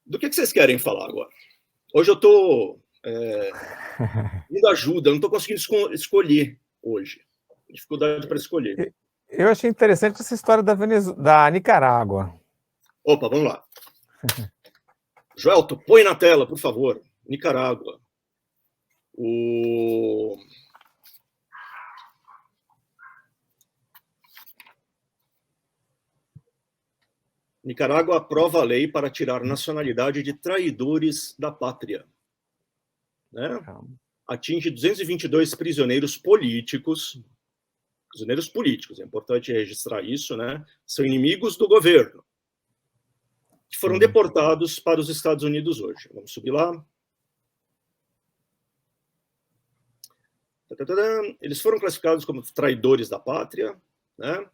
Do que vocês querem falar agora? Hoje eu estou indo ajuda, eu não estou conseguindo escolher hoje. Dificuldade para escolher. Eu achei interessante essa história da Nicarágua. Opa, vamos lá. Joelto, põe na tela, por favor. Nicarágua. Nicarágua aprova a lei para tirar nacionalidade de traidores da pátria. Né? Atinge 222 prisioneiros políticos. Prisioneiros políticos, é importante registrar isso, né? São inimigos do governo, que foram deportados para os Estados Unidos hoje. Vamos subir lá. Eles foram classificados como traidores da pátria, né?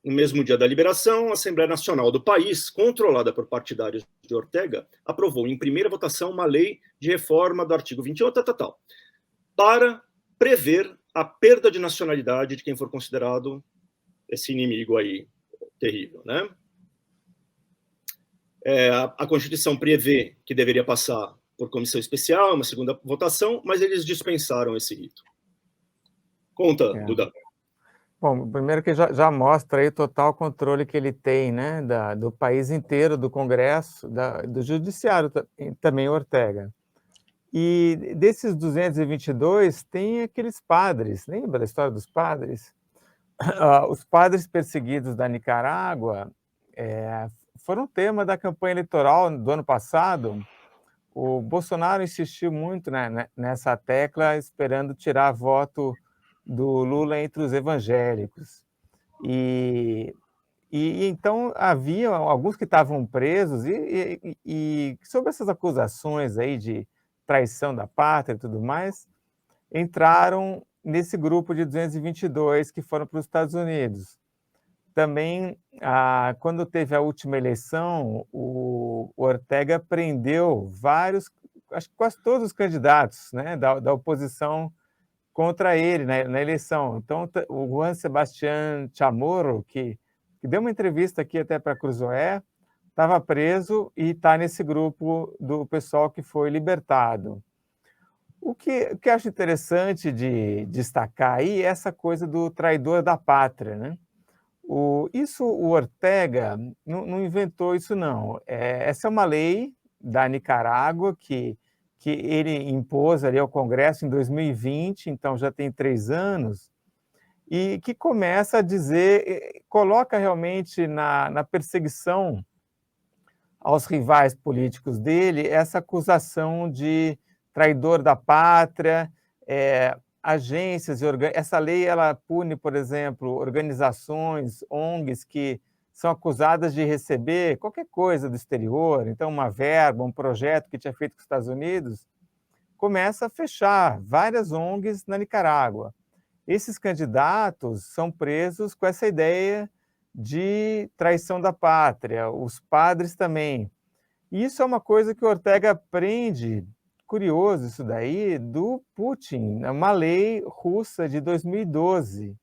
No mesmo dia da liberação, a Assembleia Nacional do país, controlada por partidários de Ortega, aprovou em primeira votação uma lei de reforma do artigo 21, para prever a perda de nacionalidade de quem for considerado esse inimigo aí terrível, né? A Constituição prevê que deveria passar por comissão especial, uma segunda votação, mas eles dispensaram esse rito. Conta, Duda. Bom, primeiro que já mostra aí o total controle que ele tem, né, do país inteiro, do Congresso, do Judiciário, também Ortega. E desses 222, tem aqueles padres, lembra da história dos padres? Os padres perseguidos da Nicarágua foram tema da campanha eleitoral do ano passado. O Bolsonaro insistiu muito, né, nessa tecla, esperando tirar voto do Lula entre os evangélicos. E então havia alguns que estavam presos e sobre essas acusações aí de traição da pátria e tudo mais, entraram nesse grupo de 222 que foram para os Estados Unidos. Também, quando teve a última eleição, o Ortega prendeu vários, acho que quase todos os candidatos, né, da oposição contra ele na eleição. Então, o Juan Sebastián Chamorro, que deu uma entrevista aqui até para a Cruzoé, estava preso e está nesse grupo do pessoal que foi libertado. O que acho interessante de destacar aí é essa coisa do traidor da pátria, né? O Ortega não inventou isso, não. Essa é uma lei da Nicarágua que ele impôs ali ao Congresso em 2020, então já tem 3 anos, e que começa a dizer, coloca realmente na perseguição aos rivais políticos dele essa acusação de traidor da pátria, agências, essa lei ela pune, por exemplo, organizações, ONGs que são acusadas de receber qualquer coisa do exterior, então uma verba, um projeto que tinha feito com os Estados Unidos, começa a fechar várias ONGs na Nicarágua. Esses candidatos são presos com essa ideia de traição da pátria, os padres também. E isso é uma coisa que o Ortega aprende, curioso isso daí, do Putin, uma lei russa de 2012,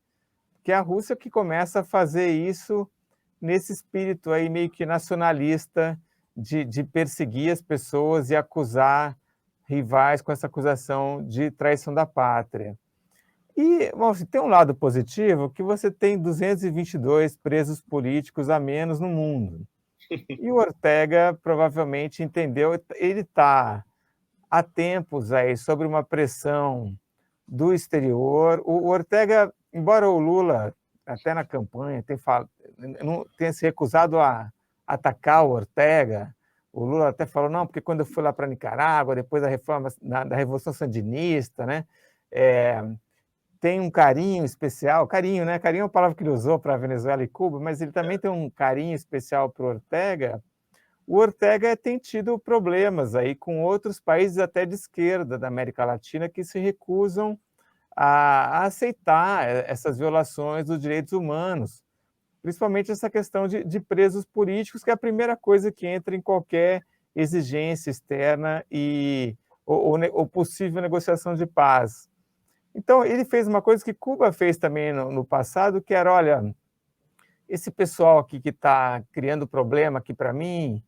que é a Rússia que começa a fazer isso nesse espírito aí meio que nacionalista de perseguir as pessoas e acusar rivais com essa acusação de traição da pátria. E, bom, tem um lado positivo que você tem 222 presos políticos a menos no mundo. E o Ortega provavelmente entendeu, ele está há tempos aí sob uma pressão do exterior. O Ortega, embora o Lula, até na campanha, tenha se recusado a atacar o Ortega, o Lula até falou, não, porque quando eu fui lá para Nicarágua, depois da reforma da Revolução Sandinista, né, tem um carinho especial, carinho, né? Carinho é uma palavra que ele usou para a Venezuela e Cuba, mas ele também tem um carinho especial para o Ortega. O Ortega tem tido problemas aí com outros países até de esquerda da América Latina que se recusam a aceitar essas violações dos direitos humanos, principalmente essa questão de presos políticos, que é a primeira coisa que entra em qualquer exigência externa ou possível negociação de paz. Então, ele fez uma coisa que Cuba fez também no passado, que era, olha, esse pessoal aqui que está criando problema aqui para mim,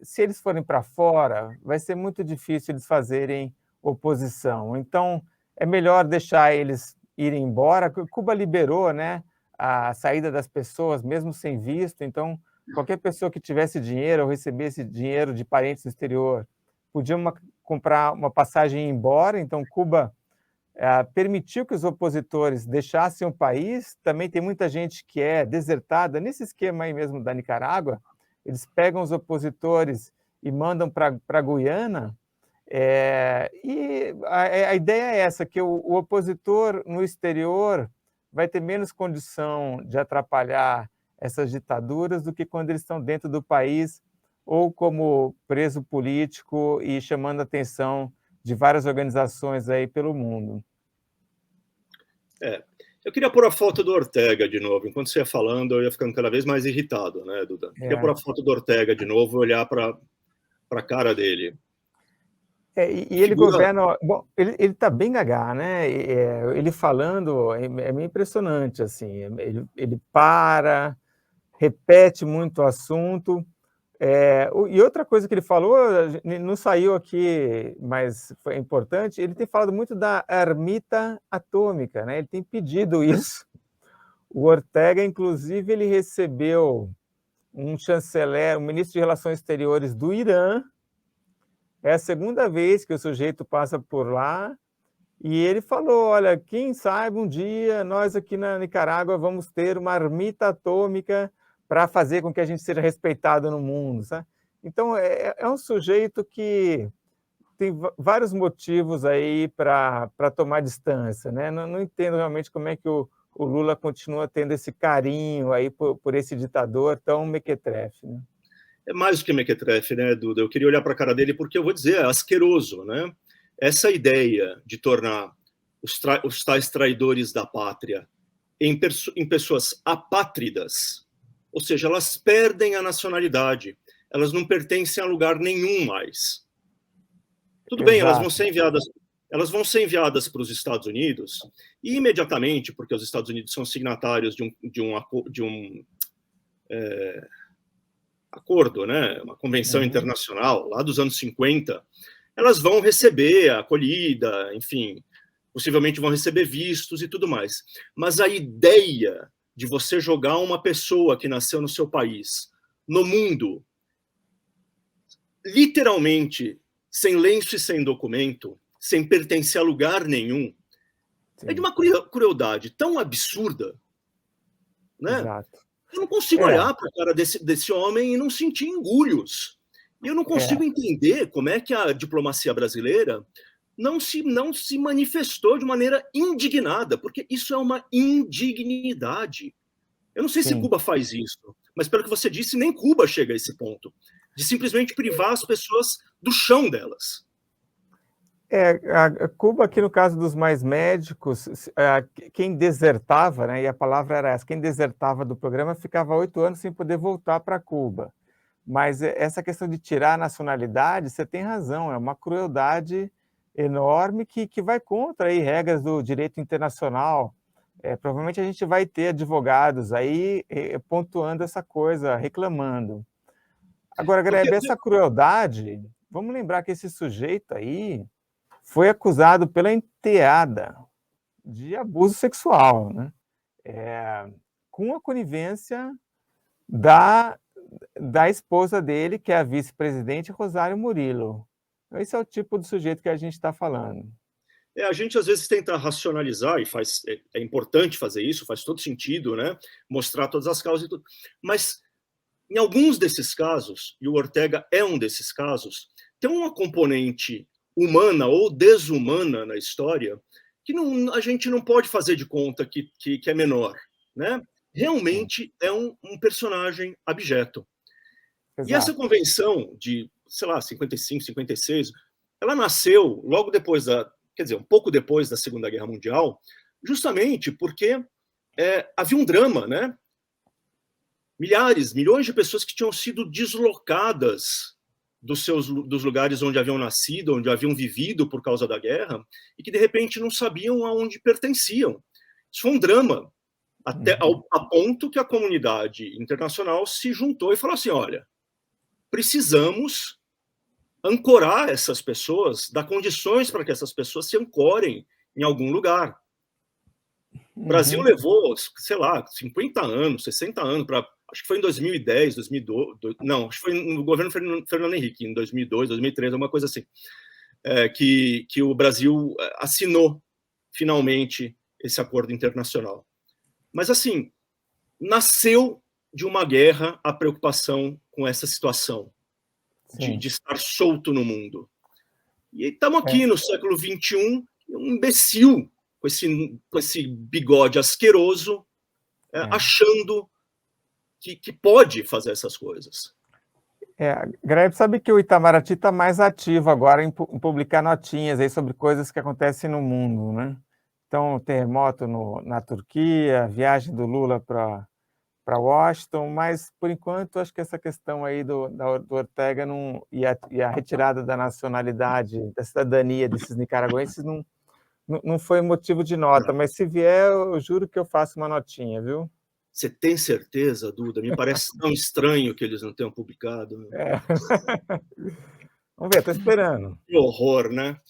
Se eles forem para fora, vai ser muito difícil eles fazerem oposição. Então, é melhor deixar eles irem embora. Cuba liberou, né, a saída das pessoas, mesmo sem visto. Então, qualquer pessoa que tivesse dinheiro ou recebesse dinheiro de parentes no exterior podia comprar uma passagem e ir embora. Então, Cuba permitiu que os opositores deixassem o país. Também tem muita gente que é desertada, nesse esquema aí mesmo da Nicarágua. Eles pegam os opositores e mandam para a Guiana, e a ideia é essa, que o opositor no exterior vai ter menos condição de atrapalhar essas ditaduras do que quando eles estão dentro do país ou como preso político e chamando a atenção de várias organizações aí pelo mundo. Eu queria pôr a foto do Ortega de novo. Enquanto você ia falando, eu ia ficando cada vez mais irritado, né, Duda? Queria pôr a foto do Ortega de novo e olhar para a cara dele. E ele governa... Bom, ele está bem gagá, né? Ele falando é meio impressionante, assim. Ele para, repete muito o assunto. E outra coisa que ele falou, não saiu aqui, mas foi importante, ele tem falado muito da ermita atômica, né? Ele tem pedido isso. O Ortega, inclusive, ele recebeu um chanceler, um ministro de Relações Exteriores do Irã. É a segunda vez que o sujeito passa por lá, e ele falou, olha, quem sabe um dia nós aqui na Nicarágua vamos ter uma ermita atômica para fazer com que a gente seja respeitado no mundo, sabe? Então, é um sujeito que tem vários motivos aí para tomar distância, né? Não entendo realmente como é que o Lula continua tendo esse carinho aí por esse ditador tão mequetrefe, né? É mais do que mequetrefe, né, Duda? Eu queria olhar para a cara dele porque eu vou dizer, é asqueroso, né? Essa ideia de tornar os tais traidores da pátria em pessoas apátridas, ou seja, elas perdem a nacionalidade, elas não pertencem a lugar nenhum mais. Tudo bem, elas vão ser enviadas para os Estados Unidos e imediatamente, porque os Estados Unidos são signatários de um acordo, né, uma convenção internacional lá dos anos 50, elas vão receber a acolhida, enfim, possivelmente vão receber vistos e tudo mais. Mas a ideia de você jogar uma pessoa que nasceu no seu país no mundo, literalmente, sem lenço e sem documento, sem pertencer a lugar nenhum, sim, é de uma crueldade tão absurda, né? Exato. Eu não consigo olhar para a cara desse homem e não sentir engulhos. E eu não consigo entender como é que a diplomacia brasileira não se manifestou de maneira indignada, porque isso é uma indignidade. Eu não sei se Cuba faz isso, mas pelo que você disse, nem Cuba chega a esse ponto, de simplesmente privar as pessoas do chão delas. A Cuba, aqui no caso dos mais médicos, quem desertava, né, e a palavra era essa, quem desertava do programa ficava 8 anos sem poder voltar para Cuba. Mas essa questão de tirar a nacionalidade, você tem razão, é uma crueldade enorme que vai contra aí regras do direito internacional. Provavelmente a gente vai ter advogados aí pontuando essa coisa, reclamando. Agora, Grebe, essa crueldade, vamos lembrar que esse sujeito aí foi acusado pela enteada de abuso sexual, né? Com a conivência da esposa dele, que é a vice-presidente Rosário Murillo. Esse é o tipo de sujeito que a gente está falando. A gente às vezes tenta racionalizar, e é importante fazer isso, faz todo sentido, né? Mostrar todas as causas e tudo. Mas em alguns desses casos, e o Ortega é um desses casos, tem uma componente humana ou desumana na história que a gente não pode fazer de conta que é menor, né? Realmente é um personagem abjeto. Exato. E essa convenção de, sei lá, 55, 56, ela nasceu logo depois um pouco depois da Segunda Guerra Mundial, justamente porque havia um drama, né? Milhões de pessoas que tinham sido deslocadas dos lugares onde haviam nascido, onde haviam vivido por causa da guerra, e que de repente não sabiam aonde pertenciam. Isso foi um drama, até a ponto que a comunidade internacional se juntou e falou assim, olha, precisamos ancorar essas pessoas, dar condições para que essas pessoas se ancorem em algum lugar. O Brasil levou, sei lá, 50 anos, 60 anos, acho que foi em 2010, 2012, não, acho que foi no governo Fernando Henrique, em 2002, 2003, alguma coisa assim, que o Brasil assinou, finalmente, esse acordo internacional. Mas, assim, nasceu de uma guerra a preocupação com essa situação, de estar solto no mundo. E estamos aqui no século XXI, um imbecil com esse bigode asqueroso, achando que pode fazer essas coisas. Grebe, sabe que o Itamaraty está mais ativo agora em publicar notinhas aí sobre coisas que acontecem no mundo, né? Então, terremoto na Turquia, viagem do Lula para Washington, mas, por enquanto, acho que essa questão aí do Ortega e a retirada da nacionalidade, da cidadania desses nicaragüenses não foi motivo de nota, mas se vier, eu juro que eu faço uma notinha, viu? Você tem certeza, Duda? Me parece tão estranho que eles não tenham publicado. Vamos ver, estou esperando. Que horror, né?